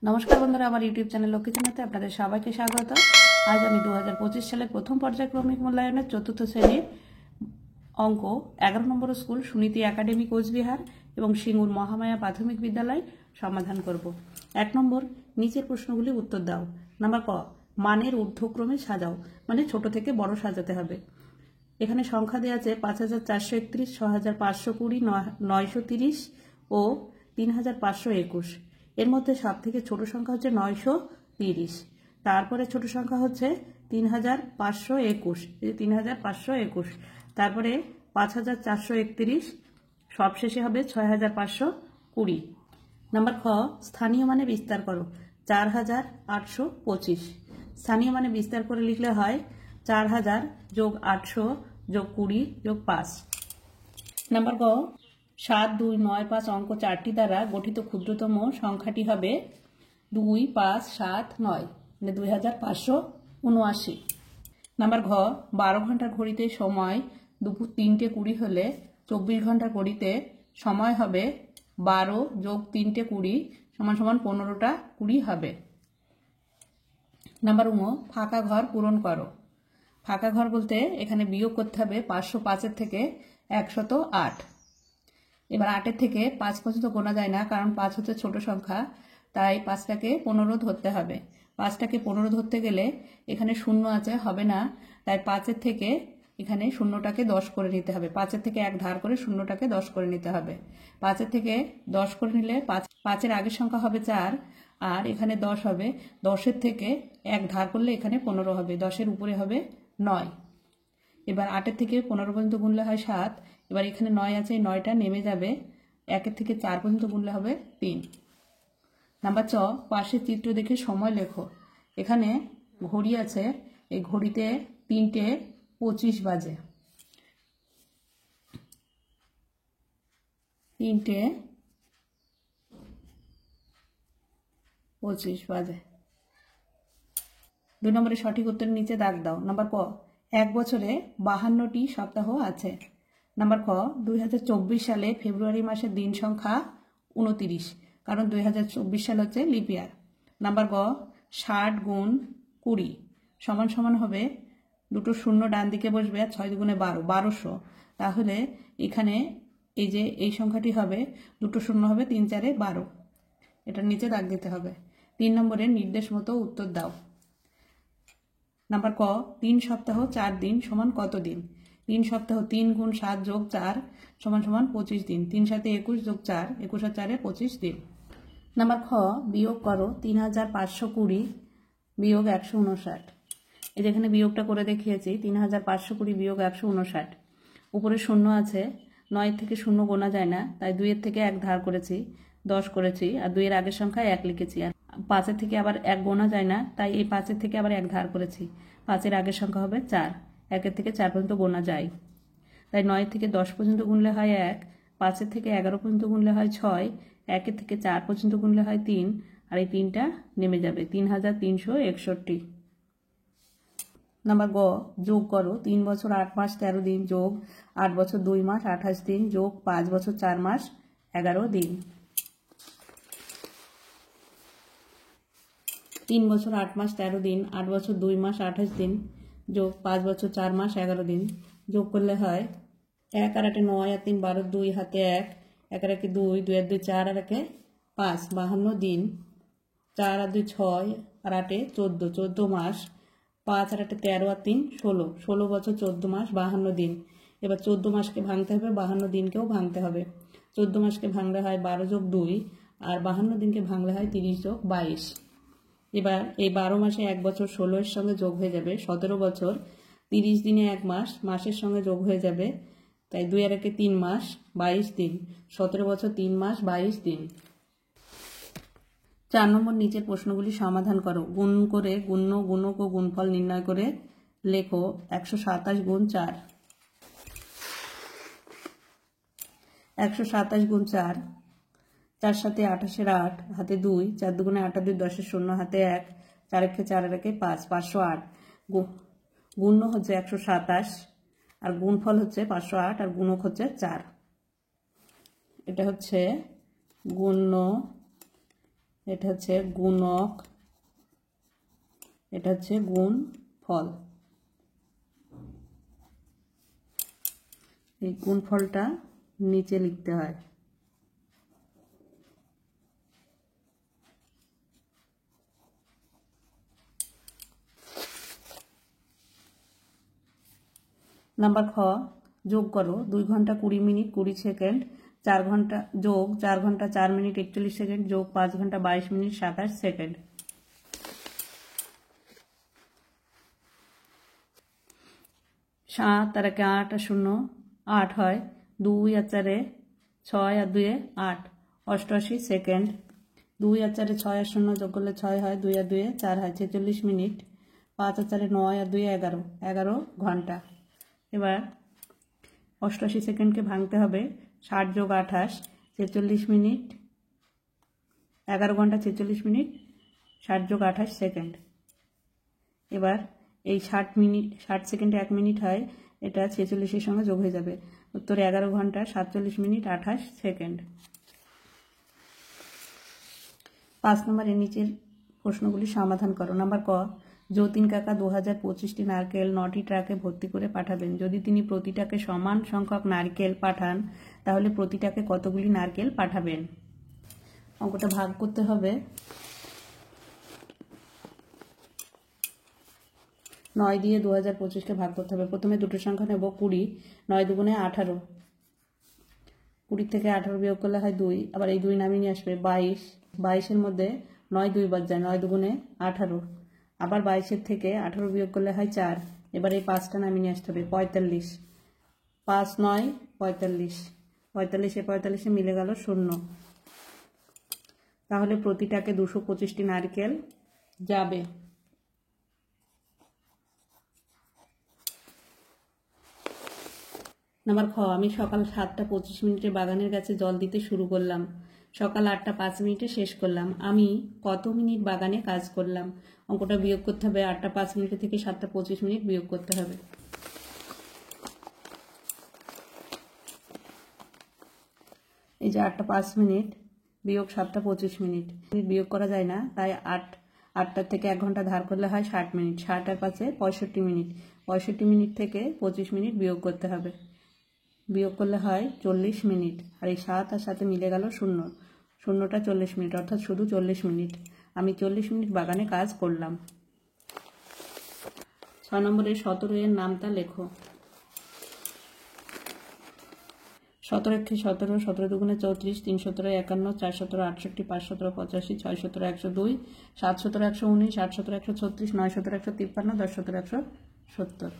নমস্কার বন্ধুরা, আমার ইউটিউব চ্যানেল লক্ষ্মী চ্যানেলে আপনাদের সবাইকে স্বাগত। আজ আমি 2025 সালের প্রথম পর্যায়ক্রমিক মূল্যায়নের চতুর্থ শ্রেণীর অঙ্ক 11 নম্বর স্কুল সুনীতি একাডেমি কোচবিহার এবং সিঙ্গুর মহামায়া প্রাথমিক বিদ্যালয় সমাধান করব। 1 নম্বর, নিচের প্রশ্নগুলি উত্তর দাও। নাম্বার ক, মানের ঊর্ধ্বক্রমে সাজাও, মানে ছোট থেকে বড় সাজাতে হবে। এখানে সংখ্যা দেওয়া আছে 5431, 6520, 930 ও 3521। এর মধ্যে সব থেকে ছোট সংখ্যা হচ্ছে 930, তারপরে ছোট সংখ্যা হচ্ছে 3521, 3521, তারপরে 5431, সবশেষে হবে 6520। নাম্বার খ, স্থানীয় মানে বিস্তার করো। 4825 স্থানীয় মানে বিস্তার করে লিখলে হয় 4000 যোগ 800 যোগ 20 যোগ 5। নাম্বার গ, 7, 2, 9, 5 অঙ্ক 4টি দ্বারা গঠিত ক্ষুদ্রতম সংখ্যাটি হবে 2, 5, 7, 9, মানে 2579। নাম্বার ঘ, 12 ঘন্টার ঘড়িতে সময় দুপুর 3:20 হলে 24 ঘন্টার ঘড়িতে সময় হবে 12 যোগ 3:20 সমান 15টা 20 হবে। নাম্বার ঙ, ফাঁকা ঘর পূরণ করো। ফাঁকা ঘর বলতে এখানে বিয়োগ করতে হবে 505 থেকে 108। এবার 8 থেকে 5 পর্যন্ত গোনা যায় না, কারণ 5 হচ্ছে ছোট সংখ্যা, তাই 5টাকে 15 ধরতে হবে। 5টাকে 15 ধরতে গেলে এখানে শূন্য আছে, হবে না, তাই 5 থেকে এখানে শূন্যটাকে 10 করে নিতে হবে। 5 থেকে 1 ধার করে শূন্যটাকে 10 করে নিতে হবে। 5 থেকে 10 করে নিলে 5-এর আগের সংখ্যা হবে 4, আর এখানে 10 হবে। 10 থেকে 1 ধার করলে এখানে 15 হবে, 10-এর উপরে হবে 9। এবার 8 থেকে 15 পর্যন্ত গুনলে হয় 7। এবার এখানে 9 আছে, 9টা নেমে যাবে। 1 থেকে 4 পর্যন্ত গুনলে হবে 3। নাম্বার চ, পাশের চিত্র দেখে সময় লেখো। এখানে ঘড়ি আছে, এই ঘড়িতে 3:25 বাজে। 3:25 বাজে। 2 নম্বরের সঠিক উত্তরের নিচে দাগ দাও। নাম্বার ক, 1 বছরে 52টি সপ্তাহ আছে। নাম্বার খ, 2024 সালে ফেব্রুয়ারি মাসের দিন সংখ্যা 29, কারণ 2024 সাল হচ্ছে লিপ ইয়ার। নাম্বার গ, 60 গুণ 20 সমান সমান হবে, দুটো শূন্য ডান দিকে বসবে, আর 6 দুগুণে 12, 1200। তাহলে এখানে এই যে এই সংখ্যাটি হবে, দুটো শূন্য হবে, 3 4-এ 12। এটার নিচে দাগ দিতে হবে। 3 নম্বরের নির্দেশ মতো উত্তর দাও। নাম্বার ক, 3 সপ্তাহ 4 দিন সমান কত দিন? 3 সপ্তাহ 3 গুণ 7 যোগ 4 সমান 25 দিন। 3 7-এ 21 যোগ 4, 21 আর 4-এ 25 দিন। নাম্বার খ, বিয়োগ করো 3520 বিয়োগ 159। এই যেখানে বিয়োগটা করে দেখিয়েছি, 3520 বিয়োগ 159। উপরে শূন্য আছে, 9 থেকে শূন্য গোনা যায় না, তাই 2-এর থেকে 1 ধার করেছি, 10 করেছি, আর 2-এর আগের সংখ্যা 1 লিখেছি। আর 5-এর থেকে আবার 1 গোনা যায় না, তাই এই 5-এর থেকে আবার 1 ধার করেছি। 5-এর আগের সংখ্যা হবে 4, 1-এর থেকে 4 পর্যন্ত গোনা যায়, তাই 9 থেকে 10 পর্যন্ত গুনলে হয় 1, 5-এর থেকে 11 পর্যন্ত গুনলে হয় 6, 1-এর থেকে 4 পর্যন্ত গুনলে হয় 3, আর এই 3টা নেমে যাবে, 3361। নাম্বার গ, যোগ করো 3 বছর 8 মাস 13 দিন যোগ 8 বছর 2 মাস 28 দিন যোগ 5 বছর 4 মাস 11 দিন। 3 বছর 8 মাস 13 দিন, 8 বছর 2 মাস 28 দিন যোগ 5 বছর 4 মাস 11 দিন। যোগ করলে হয় 1 আর 8 9 আর 3 12, 2 হাতে 1, 1 আর 1 2, 2 আর 2 4 আর 1 5, 52 দিন। 4 আর 2 6 আর 8 14, 14 মাস। 5 আর 8 13 আর 3 16, 16 বছর 14 মাস 52 দিন। এবার 14 মাসকে ভাঙতে হবে, 52 দিনকেও ভাঙতে হবে। 14 মাসকে ভাঙলে হয় 12 যোগ 2, আর 52 দিনকে ভাঙলে হয় 30 যোগ 22। এবার এই 12 মাসে 1 বছর 16-এর সঙ্গে যোগ হয়ে যাবে 17 বছর। 30 দিনে 1 মাস, মাসের সঙ্গে যোগ হয়ে যাবে, তাই 2 আর 1 3 মাস 22 দিন। 17 বছর 3 মাস 22 দিন। 4 নম্বর, নিচের প্রশ্নগুলি সমাধান করো। গুণ করে গুণ্য, গুণক ও গুণফল নির্ণয় করে লেখো। 127 গুণ 4। 127 গুণ 4, 4 7 28-এর 8, হাতে 2, 4 দুগুণে 8 আর 2 10-এর 0, হাতে 1, 4 1 4 আর 1 5, 508। গুণ্য হচ্ছে 127, আর গুণফল হচ্ছে 508, আর গুণক হচ্ছে 4। এটা হচ্ছে গুণ্য এটা হচ্ছে গুণক, এটা হচ্ছে গুণফল। এই গুণফলটা নিচে লিখতে হয়। নাম্বার খ, যোগ করো 2 ঘন্টা 20 মিনিট 20 সেকেন্ড 4 ঘন্টা যোগ 4 ঘন্টা 4 মিনিট 41 সেকেন্ড যোগ 5 ঘন্টা 22 মিনিট 27 সেকেন্ড। 7 আর 1 8 আর 0 8 হয়, 2 আর 4 6 আর 2 8 88 সেকেন্ড। 2 আর 4 6 আর 0 যোগ করলে 6 হয়, 2 আর 2 4 হয় 46 মিনিট। 5 আর 4 9 আর 2 11 11 ঘন্টা। এবার 88 সেকেন্ডকে ভাঙতে হবে, 60 যোগ 28 46 মিনিট, 11 ঘন্টা 46 মিনিট, 60 যোগ 28 সেকেন্ড। এবার এই 60 সেকেন্ডে 1 মিনিট হয়, এটা 46-এর সঙ্গে যোগ হয়ে যাবে। উত্তরে 11 ঘন্টা 47 মিনিট 28 সেকেন্ড। 5 নম্বরের নিচের প্রশ্নগুলি সমাধান করো। নাম্বার ক, যতীন কাকা 2025টি নারকেল 9টি ট্রাকে ভর্তি করে পাঠাবেন। যদি তিনি প্রতিটাকে সমান সংখ্যক নারকেল পাঠান তাহলে প্রতিটাকে কতগুলি নারকেল পাঠাবেন? অঙ্কটা ভাগ করতে হবে। 9 দিয়ে 2025কে ভাগ করতে হবে। প্রথমে দুটো সংখ্যা নেব, 20, 9 দুগুণে 18, 20 থেকে 18 বিয়োগ করলে হয় 2, আবার এই 2 নামিয়ে নিয়ে আসবে 22, 22-এর মধ্যে 9 2 বার যায়, 9 দুগুণে 18, আবার 22-এর থেকে 18 বিয়োগ করলে হয় 4, এবার এই 5টা নামিয়ে নিয়ে আসতে হবে 45, 5 9 45, 45-এ 45-এ মিলে গেল 0। তাহলে প্রতিটাকে 225টি নারকেল যাবে। নাম্বার খ, আমি সকাল 7টা 25 মিনিটে বাগানের গাছে জল দিতে শুরু করলাম। সকাল 8টা 5 মিনিটে শেষ করলাম। আমি কত মিনিট বাগানে কাজ করলাম? অঙ্কটা বিয়োগ করতে হবে। 8টা 5 মিনিট থেকে 7টা 25 মিনিট বিয়োগ করতে হবে। এই যে 8টা 5 মিনিট বিয়োগ 7টা 25 মিনিট বিয়োগ করা যায় না, তাই 8টার থেকে 1 ঘন্টা ধার করলে হয় 60 মিনিট। 60 আর 5-এ 65 মিনিট। 65 মিনিট থেকে 25 মিনিট বিয়োগ করতে হবে। বিয়োগ করলে হয় 40 মিনিট। আর এই 7 আর 7-এ মিলে গেল 0, 0টা 40 মিনিট, অর্থাৎ শুধু 40 মিনিট। আমি 40 মিনিট বাগানে কাজ করলাম। 6 নম্বরে 17 এর নামটা লেখো। 17 × 17, 17 দুগুণে 34, 3 17 51, 4 17 68, 5 17 85, 6 17 102, 7 17 119, 8 17 136, 9 17 153, 10 17 170।